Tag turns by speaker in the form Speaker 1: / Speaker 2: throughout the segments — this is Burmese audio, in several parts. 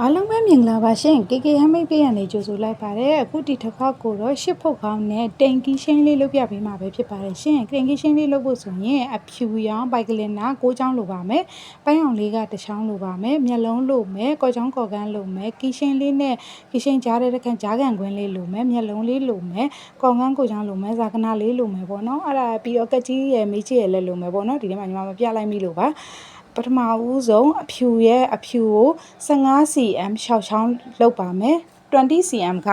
Speaker 1: အားလုံးပဲမင်္ဂလာပါရှင် KKM မိတ်ပေးရနေကြိုဆိုလိုက်ပါတယ်အခုဒီတစ်ခါကိုတော့ရှစ်ဖုတ်ခေါင်းနဲ့တိန်ကီရှင်းလေးလုပ်ပြပေးမှာပဲဖြစ်ပါတယ်ရှင်တိန်ကီရှင်းလေးလုပ်ဖို့ဆိုရင်အဖြူရောင်ဘိုက်ကလင်နာ6ချောင်းလိုပါမယ်ပိုင်းအောင်လေးက1ချောင်းလိုပါမယ်မျက်လုံးလိုမယ်ကော်ချောင်းကော်ကန်းလိုမယ်ကီရှင်းလေးနဲ့ကီရှင်းကြားတဲ့ခန့်ကြားကန်ခွင်းလေးလိုမယ်မျက်လုံးလေးလိုမယ်ကော်ကန်းကိုချောင်းလိုမယ်ဇာကနာလေးလိုမယ်ပေါ့နော်အဲ့ဒါပြီးတော့ကက်ကြီးရဲ့မေးချစ်ရဲ့လည်းလိုမယ်ပေါ့နော်ဒီထဲမှာညီမမပြလိုက်မိလို့ပါပထမဦးဆုံးအဖြူရဲ့အဖြူကို 15cm 6ချောင်းလုပ်ပါမယ် 20cm က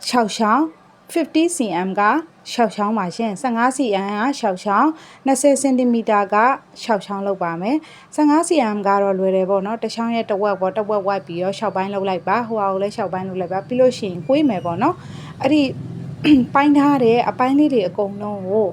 Speaker 1: 6ချောင်း 50cm က6ချောင်းပါရှင် 15cm က6ချောင်း 20cm က6ချောင်းလုပ်ပါမယ် 15cm ကတော့လွယ်တယ်ပေါ့နော်တစ်ချောင်းရဲ့တစ်ဝက်ပေါ့တစ်ဝက်ဝိုက်ပြီးတော့6ပိုင်းလုပ်လိုက်ပါဟိုဟာကိုလည်း6ပိုင်းလုပ်လိုက်ပါပြီးလို့ရှိရင်ကွေးမယ်ပေါ့နော်အဲ့ဒီပိုင်းထားတဲ့အပိုင်းလေးတွေအကုန်လုံးကို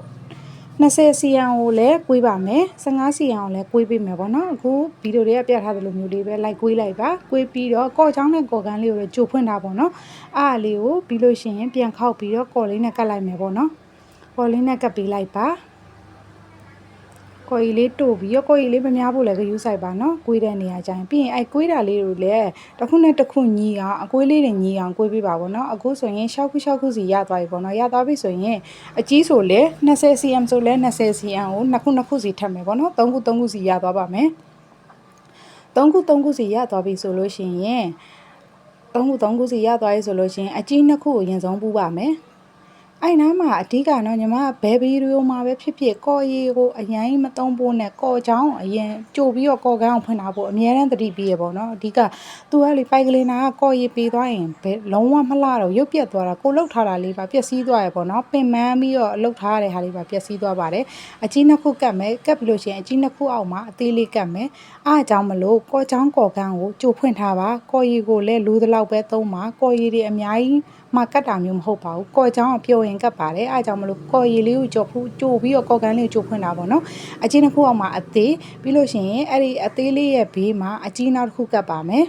Speaker 1: 20cm ကိုလည်းကွေးပါမယ် 15cm ကိုလည်းကွေးပေးမယ်ပေါ့နော်အခုဗီဒီယိုတွေကပြထားသလိုမျိုးလေးပဲလိုက်ကွေးလိုက်ပါကွေးပြီးတော့ကော့ချောင်းနဲ့ကော်ကန်းလေးကိုလည်းကြိုဖွင့်တာပေါ့နော်အားလေးကိုပြီးလို့ရှိရင်ပြန်ခောက်ပြီးတော့ကော်လေးနဲ့ကတ်လိုက်မယ်ပေါ့နော်ကော်လေးနဲ့ကတ်ပေးလိုက်ပါကော်ရီလေးတို့ပြီးတော့ကော်ရီလေးမများဖို့လည်းဂရုစိုက်ပါနော်ကွေးတဲ့နေရာကျရင်ပြီးရင်အဲ့ကွေးတာလေးတွေလည်းတစ်ခုနဲ့တစ်ခုညီအောင်အကွေးလေးတွေညီအောင်ကွေးပေးပါပေါ့နော်အခုဆိုရင်6ခုစီရသွားပြီပေါ့နော်ရသွားပြီဆိုရင်အကြီးဆိုလဲ 20cm ဆိုလဲ 20cm ကိုနှစ်ခုစီထပ်မယ်ပေါ့နော်3ခုစီရသွားပါမယ်3ခုစီရသွားပြီဆိုလို့ရှိရင်3ခုစီရသွားပြီဆိုလို့ရှိရင်အကြီးနှစ်ခုကိုရင်ဆုံးပူးပါမယ်အဲ့နားမှာအဓိကတော့ညီမဘယ်ဗီဒီယိုမှာပဲဖြစ်ဖြစ်ကော်ရီကိုအရင်မသုံးဖို့နဲ့ကော်ချောင်းအရင်ကြိုပြီးတော့ကော်ကန်းအောင်ဖွင့်တာဖို့အများအားသတိပေးရပေါ့နော်အဓိကသူကလေပိုက်ကလေးနာကကော်ရီပေးသွားရင်လုံးဝမလှတော့ရုပ်ပြက်သွားတာကိုလှုပ်ထားတာလေးပါပျက်စီးသွားရပေါ့နော်ပင်ပန်းပြီးတော့လှုပ်ထားတဲ့ဟာလေးပါပျက်စီးသွားပါတယ်အကြီးနှစ်ခုကတ်မယ်ကတ်ပြီးလို့ရှိရင်အကြီးနှစ်ခုအောက်မှာအသေးလေးကတ်မယ်အားအကြောင်းမလို့ကော်ချောင်းကော်ကန်းကိုကြိုဖွင့်ထားပါကော်ရီကိုလည်းလူသလောက်ပဲသုံးပါကော်ရီတွေအများကြီးမှာကတ်တာမျိုးမဟုတ်ပါဘူးကော်ချောင်းအပြုံရင်ကတ်ပါတယ်အားကြောင့်မလို့ကော်ရီလေးကိုကြိုပြီးတော့ကော်ကန်းလေးကိုကြိုဖွင့်တာပေါ့နော်အကြီးနှစ်ခုအောက်မှာအသေးပြီးလို့ရှိရင်အဲ့ဒီအသေးလေးရဲ့ဘေးမှာအကြီးနောက်တစ်ခုကတ်ပါမယ်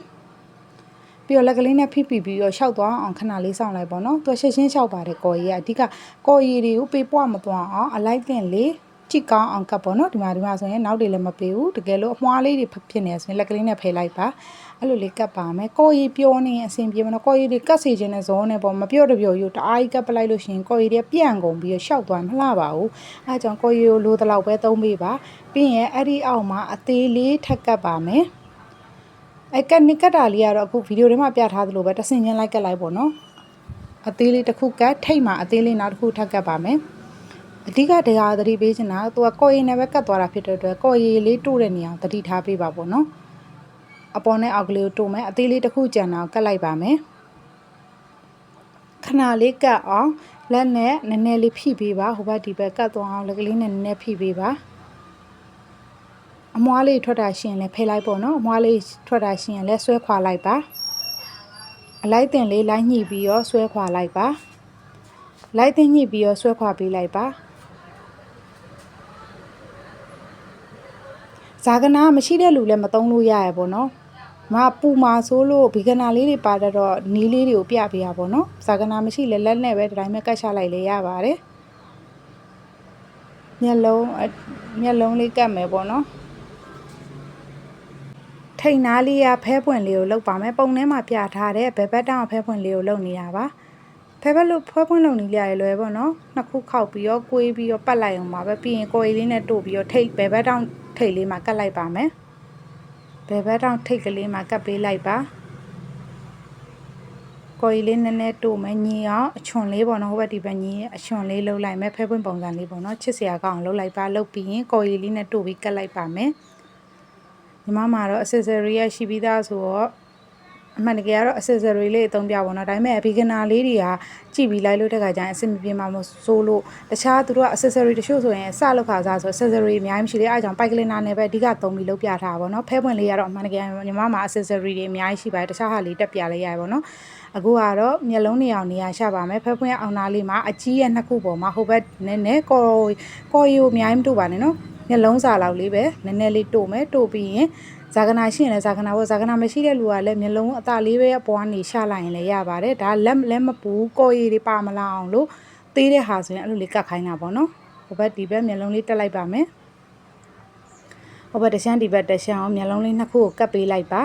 Speaker 1: ပြီးတော့လက်ကလေးနဲ့ဖိပြီးတော့ရှောက်သွားအောင်ခဏလေးစောင့်လိုက်ပေါ့နော်သူရှင်းရှင်းရှောက်ပါတယ်ကော်ရီကအဓိကကော်ရီတွေကိုပေးပွားမသွားအောင်အလိုက်တင်လေးကြည့်ကောင်းအောင်ကတ်ပေါ့နော်ဒီမှာဆိုရင်နောက်တွေလည်းမပေးဘူးတကယ်လို့အမွှားလေးတွေဖြစ်နေဆိုရင်လက်ကလေးနဲ့ဖယ်လိုက်ပါအဲ့လိုလေးကတ်ပါမယ်ကော်ရီပြောနေအဆင်ပြေမနော်ကော်ရီတွေကတ်စေခြင်းနဲ့ဇောနဲ့ပေါ့မပြော့တပြော့ယူတအားကြီးကတ်ပလိုက်လို့ရှိရင်ကော်ရီတွေပြန့်ကုန်ပြီးတော့ရှောက်သွားမလှပါဘူးအဲကြောင့်ကော်ရီကိုလိုတလောက်ပဲသုံးပေးပါပြီးရင်အဲ့ဒီအောက်မှာအသေးလေးထပ်ကတ်ပါမယ်အဲ့ကတ်တာလေးကတော့အခုဗီဒီယိုထဲမှာပြထားသလိုပဲတစ်ဆင့်ချင်းလိုက်ကတ်လိုက်ပေါ့နော်အသေးလေးတစ်ခုကတ်ထိတ်မှာအသေးလေးနောက်တစ်ခုထပ်ကတ်ပါမယ်အဓိကတရားသတိပေးချင်တာသူကကော်ရီနဲ့ပဲကတ်သွားတာဖြစ်တဲ့အတွက်ကော်ရီလေးတိုးတဲ့နေရာသတိထားပေးပါပေါ့နော်အပေါ်နဲ့အောက်ကလေးကိုတိုးမယ်အသေးလေးတစ်ခုကြံတော့ကတ်လိုက်ပါမယ်ခဏလေးကတ်အောင်လက်နဲ့နည်းနည်းလေးဖိပေးပါဟိုဘက်ဒီဘက်ကတ်သွားအောင်လက်ကလေးနဲ့နည်းနည်းဖိပေးပါအမွှားလေးထွက်တာရှင်လည်းဖယ်လိုက်ပေါ့နော်အမွှားလေးထွက်တာရှင်လည်းဆွဲခွာလိုက်ပါအလိုက်တင်လေးလိုက်ညှိပြီးတော့ဆွဲခွာလိုက်ပါလိုက်တင်ညှိပြီးတော့ဆွဲခွာပေးလိုက်ပါဇာကနာမရှိတဲ့လူလည်းမသုံးလို့ရရပေါ့နော်မပူမာဆိုးလို့ဘီဂနာလေးတွေပါတော့နီးလေးတွေကိုပြပေးရပါတော့ဇာကနာမရှိလဲလက်နဲ့ပဲဒီတိုင်းပဲကတ်ချလိုက်လေရပါတယ်မျက်လုံးလေးကတ်မယ်ပေါ့နော်ထိတ်နားလေးရဖဲပွင့်လေးကိုလုပ်ပါမယ်ပုံထဲမှာပြထားတဲ့ဘယ်ဘက်တောင်ဖဲပွင့်လေးကိုလုပ်နေရပါဖဲပွင့်လုပ်နေရလွယ်ပေါ့နော်နှစ်ခုခောက်ပြီးတော့ကွေးပြီးတော့ပတ်လိုက်အောင်ပါပဲပြီးရင်ကော်ရီလေးနဲ့တို့ပြီးတော့ထိတ်ဘယ်ဘက်တောင်ထိတ်လေးမှာကတ်လိုက်ပါမယ်ဘယ်ဘက်တောင်ထိတ်ကလေးမှာကတ်ပေးလိုက်ပါကော်ရီလေးနည်းနည်းတို့မယ်ညီအောင်အချွန်လေးပေါ့နော်ဟိုဘက်ဒီဘက်ညီအချွန်လေးလှုပ်လိုက်မယ်ဖဲပွင့်ပုံစံလေးပေါ့နော်ချစ်စရာကောင်းလှုပ်လိုက်ပါလှုပ်ပြီးရင်ကော်ရီလေးနဲ့တို့ပြီးကတ်လိုက်ပါမယ်ညီမမှာတော့ accessory ရရှိပြီးသားဆိုတော့အမှန်တကယ်ကတော့ accessory လေးအသုံးပြပါတော့ဒါပေမဲ့ beginner လေးတွေကကြည့်ပြီးလိုက်လို့တဲ့ခါကျရင်အဆင်မပြေမှာမဆိုးလို့တခြားသူတို့က accessory တချို့ဆိုရင်စလောက်ခါစားဆို accessory အများကြီးမရှိသေးအဲအကြောင်း bike cleaner နဲ့ပဲအဓိကသုံးပြီးလုပ်ပြထားတာပေါ့နော်ဖဲပွင့်လေးကတော့အမှန်တကယ်ညီမမှာ accessory တွေအများကြီးရှိပါတယ်တခြားဟာလေးတက်ပြလိုက်ရရပေါ့နော်အခုကတော့မျက်လုံးနေအောင်နေရာရှာပါမယ်ဖဲပွင့်အောင်နာလေးမှာအကြီးရဲ့နှစ်ခုပေါ်မှာဟိုဘက်နည်းနည်းကော်ရီကိုအများကြီးမတို့ပါနဲ့နော်မျက်လုံးစာလောက်လေးပဲနည်းနည်းလေးတို့မယ်တို့ပြီးရင်ဇာကနာရှိရင်လည်းဇာကနာပေါ့ဇာကနာမရှိတဲ့လူကလည်းမျက်လုံးအသားလေးပဲအပေါ်ကနေရှာလိုက်ရင်လည်းရပါတယ်ဒါလက်မပူကော်ရီတွေပါမလာအောင်လို့သေးတဲ့ဟာဆိုရင်အဲ့လိုလေးကတ်ခိုင်းတာပေါ့နော်ဟိုဘက်ဒီဘက်မျက်လုံးလေးတက်လိုက်ပါမယ်ဟိုဘက်တစ်ချမ်းဒီဘက်တစ်ချမ်းအောင်မျက်လုံးလေးနှစ်ခုကိုကတ်ပေးလိုက်ပါ